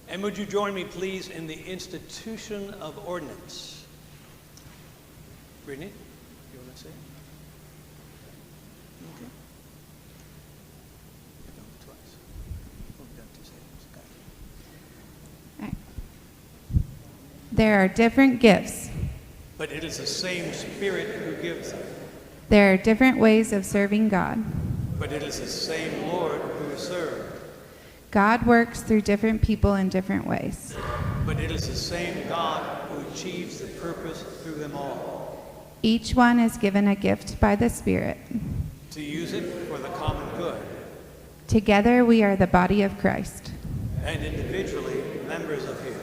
And would you join me, please, in the institution of ordinance? Brittany, you want to say it? Okay. You've done it twice. We've done 2 seconds. Okay. All right. There are different gifts. But it is the same Spirit who gives them. There are different ways of serving God. But it is the same Lord who is served. God works through different people in different ways. But it is the same God who achieves the purpose through them all. Each one is given a gift by the Spirit. To use it for the common good. Together we are the body of Christ. And individually members of Him.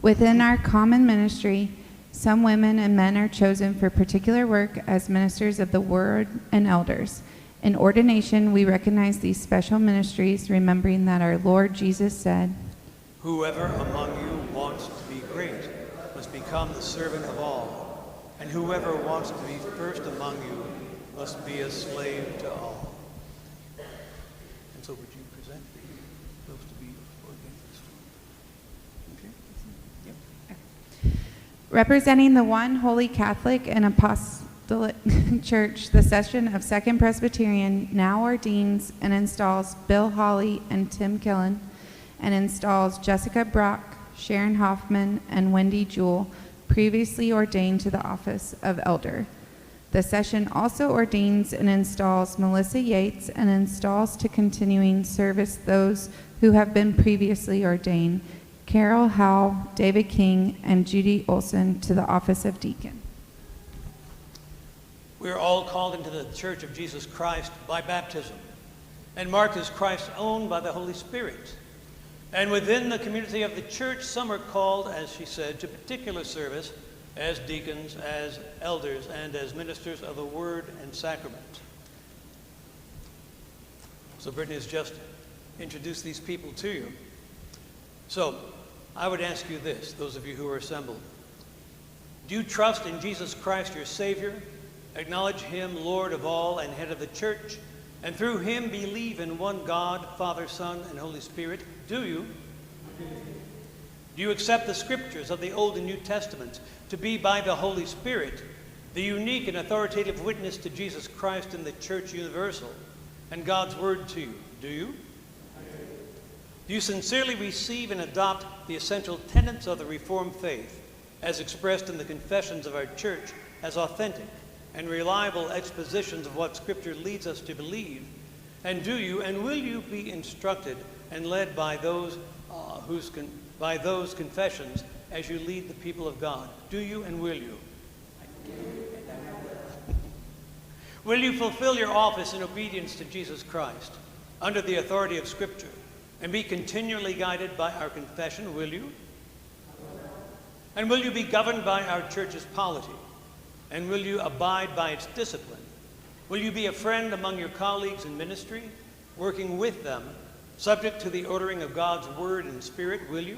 Within our common ministry, some women and men are chosen for particular work as ministers of the Word and elders. In ordination, we recognize these special ministries, remembering that our Lord Jesus said, "Whoever among you wants to be great must become the servant of all, and whoever wants to be first among you must be a slave to all." And so would you present those to be ordained this one? Okay? Yep. representing the one holy Catholic and Apostolic Church, the session of Second Presbyterian now ordains and installs Bill Hawley and Tim Killen, and installs Jessica Brock, Sharon Hoffman, and Wendy Jewell, previously ordained to the office of elder. The session also ordains and installs Melissa Yates and installs to continuing service those who have been previously ordained, Carol Howe, David King, and Judy Olson, to the office of deacon. We are all called into the Church of Jesus Christ by baptism, and marked as Christ's own by the Holy Spirit. And within the community of the church, some are called, as she said, to particular service as deacons, as elders, and as ministers of the Word and Sacrament. So Brittany has just introduced these people to you. So I would ask you this, those of you who are assembled. Do you trust in Jesus Christ, your Savior? Acknowledge Him, Lord of all and head of the church, and through Him believe in one God, Father, Son, and Holy Spirit? Do you? Do you accept the scriptures of the Old and New Testaments to be by the Holy Spirit the unique and authoritative witness to Jesus Christ in the Church Universal and God's Word to you? Do you? Do you sincerely receive and adopt the essential tenets of the Reformed faith as expressed in the confessions of our church as authentic and reliable expositions of what Scripture leads us to believe? And do you and will you be instructed and led by those confessions as you lead the people of God? Do you and will you? Will you fulfill your office in obedience to Jesus Christ under the authority of Scripture and be continually guided by our confession? Will you? And will you be governed by our church's polity? And will you abide by its discipline? Will you be a friend among your colleagues in ministry, working with them, subject to the ordering of God's Word and Spirit? Will you?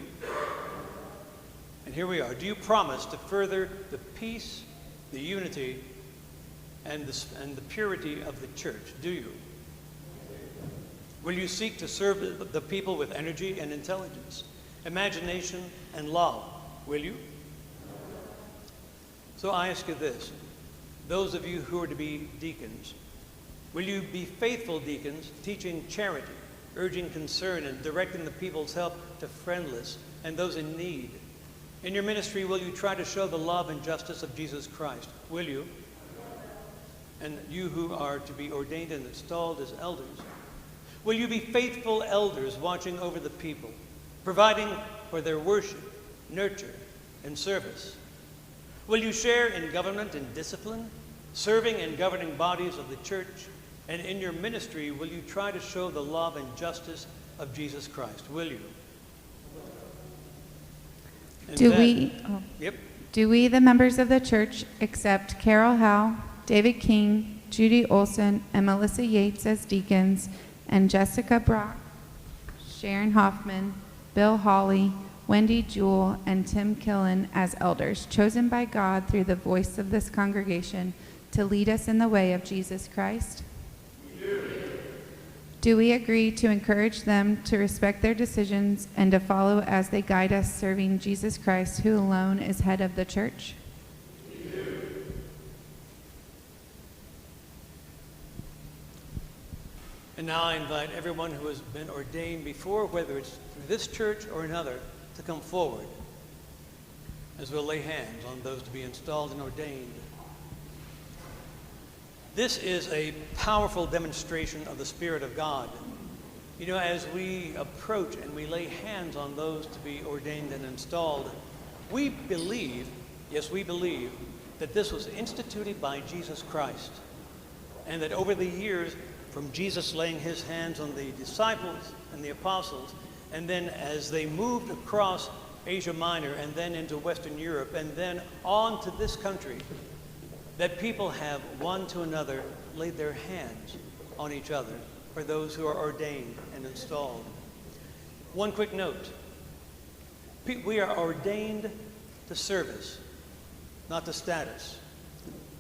And here we are. Do you promise to further the peace, the unity, and the purity of the church? Do you? Will you seek to serve the people with energy and intelligence, imagination and love? Will you? So I ask you this, those of you who are to be deacons, will you be faithful deacons, teaching charity, urging concern, and directing the people's help to friendless and those in need? In your ministry, will you try to show the love and justice of Jesus Christ? Will you? And you who are to be ordained and installed as elders, will you be faithful elders watching over the people, providing for their worship, nurture, and service? Will you share in government and discipline, serving and governing bodies of the church? And in your ministry, will you try to show the love and justice of Jesus Christ? Will you? And Do we, the members of the church, accept Carol Howe, David King, Judy Olson, and Melissa Yates as deacons, and Jessica Brock, Sharon Hoffman, Bill Hawley, Wendy Jewell, and Tim Killen as elders, chosen by God through the voice of this congregation to lead us in the way of Jesus Christ? Do we agree to encourage them to respect their decisions and to follow as they guide us, serving Jesus Christ, who alone is head of the church? We do. And now I invite everyone who has been ordained before, whether it's through this church or another, to come forward as we'll lay hands on those to be installed and ordained. This is a powerful demonstration of the Spirit of God. You know, as we approach and we lay hands on those to be ordained and installed, we believe, yes, we believe, that this was instituted by Jesus Christ, and that over the years, from Jesus laying his hands on the disciples and the apostles, and then as they moved across Asia Minor and then into Western Europe and then on to this country, that people have one to another laid their hands on each other for those who are ordained and installed. One quick note. We are ordained to service, not to status.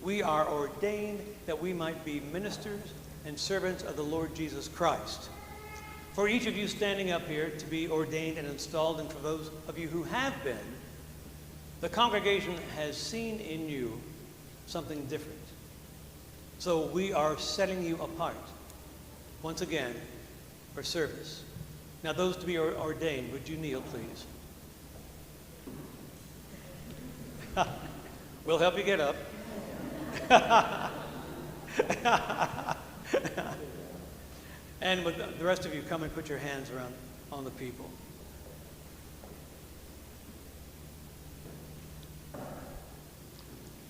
We are ordained that we might be ministers and servants of the Lord Jesus Christ. For each of you standing up here to be ordained and installed, and for those of you who have been, the congregation has seen in you something different. So we are setting you apart, once again, for service. Now those to be ordained, would you kneel, please? We'll help you get up. And with the rest of you, come and put your hands around on the people.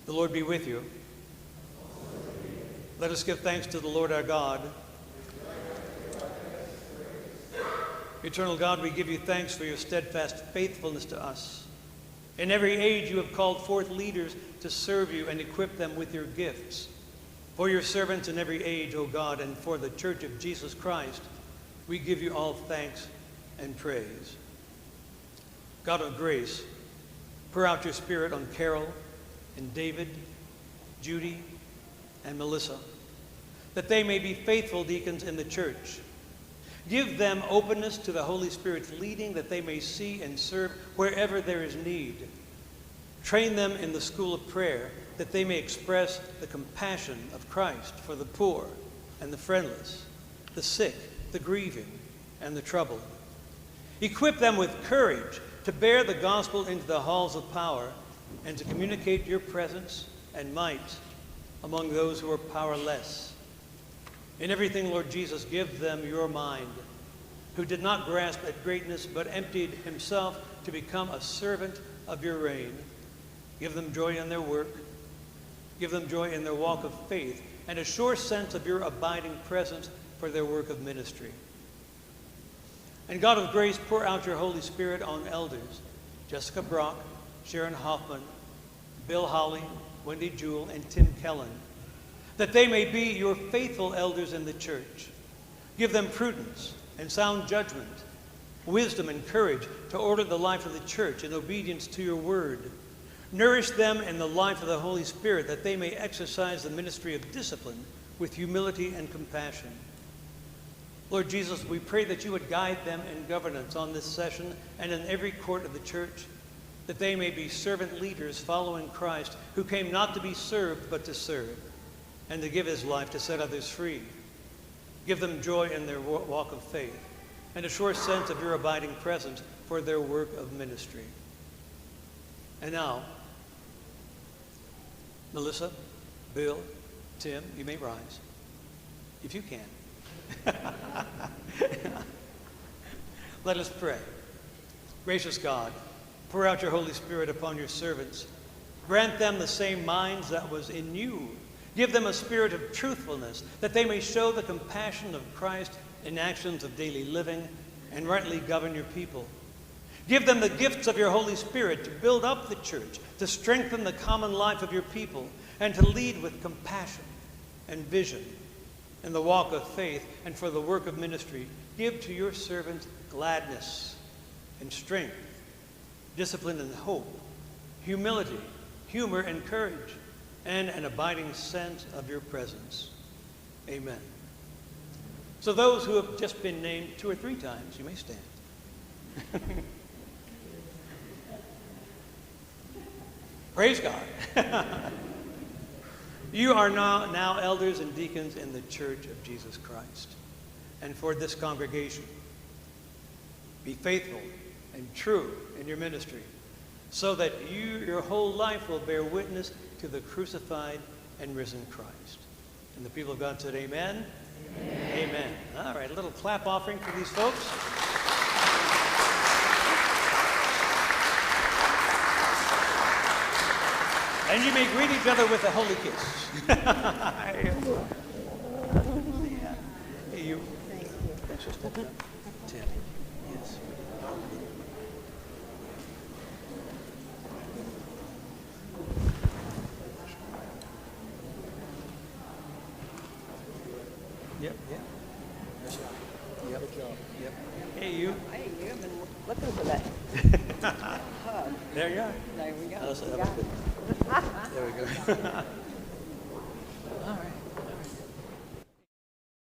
The Lord be with you. Let us give thanks to the Lord our God. Eternal God, we give you thanks for your steadfast faithfulness to us. In every age you have called forth leaders to serve you and equip them with your gifts. For your servants in every age, O God, and for the Church of Jesus Christ, we give you all thanks and praise. God of grace, pour out your Spirit on Carol and David, Judy, and Melissa, that they may be faithful deacons in the church. Give them openness to the Holy Spirit's leading, that they may see and serve wherever there is need. Train them in the school of prayer, that they may express the compassion of Christ for the poor and the friendless, the sick, the grieving, and the troubled. Equip them with courage to bear the gospel into the halls of power and to communicate your presence and might among those who are powerless. In everything, Lord Jesus, give them your mind, who did not grasp at greatness but emptied himself to become a servant of your reign. Give them joy in their work. Give them joy in their walk of faith and a sure sense of your abiding presence for their work of ministry. And God of grace, pour out your Holy Spirit on elders, Jessica Brock, Sharon Hoffman, Bill Holly, Wendy Jewell, and Tim Kellen, that they may be your faithful elders in the church. Give them prudence and sound judgment, wisdom and courage to order the life of the church in obedience to your word. Nourish them in the life of the Holy Spirit, that they may exercise the ministry of discipline with humility and compassion. Lord Jesus, we pray that you would guide them in governance on this session and in every court of the church, that they may be servant leaders following Christ, who came not to be served but to serve, and to give his life to set others free. Give them joy in their walk of faith and a sure sense of your abiding presence for their work of ministry. And now, Melissa, Bill, Tim, you may rise, if you can. Let us pray. Gracious God, pour out your Holy Spirit upon your servants. Grant them the same minds that was in you. Give them a spirit of truthfulness, that they may show the compassion of Christ in actions of daily living and rightly govern your people. Give them the gifts of your Holy Spirit to build up the church, to strengthen the common life of your people, and to lead with compassion and vision in the walk of faith and for the work of ministry. Give to your servants gladness and strength, discipline and hope, humility, humor and courage, and an abiding sense of your presence. Amen. So those who have just been named 2 or 3 times, you may stand. Praise God. You are now elders and deacons in the Church of Jesus Christ. And for this congregation, be faithful and true in your ministry, so that your whole life will bear witness to the crucified and risen Christ. And the people of God said, amen? Amen. Amen. All right, a little clap offering for these folks. And you may greet each other with a holy kiss. Hey, you. Thank you. Thanks for stepping up. Tim. Yes. Yep, yep. Yes, sir. Yep. Good job. Yep. Hey, you. Hey, you've been looking for that. There you are. There we go. There we go.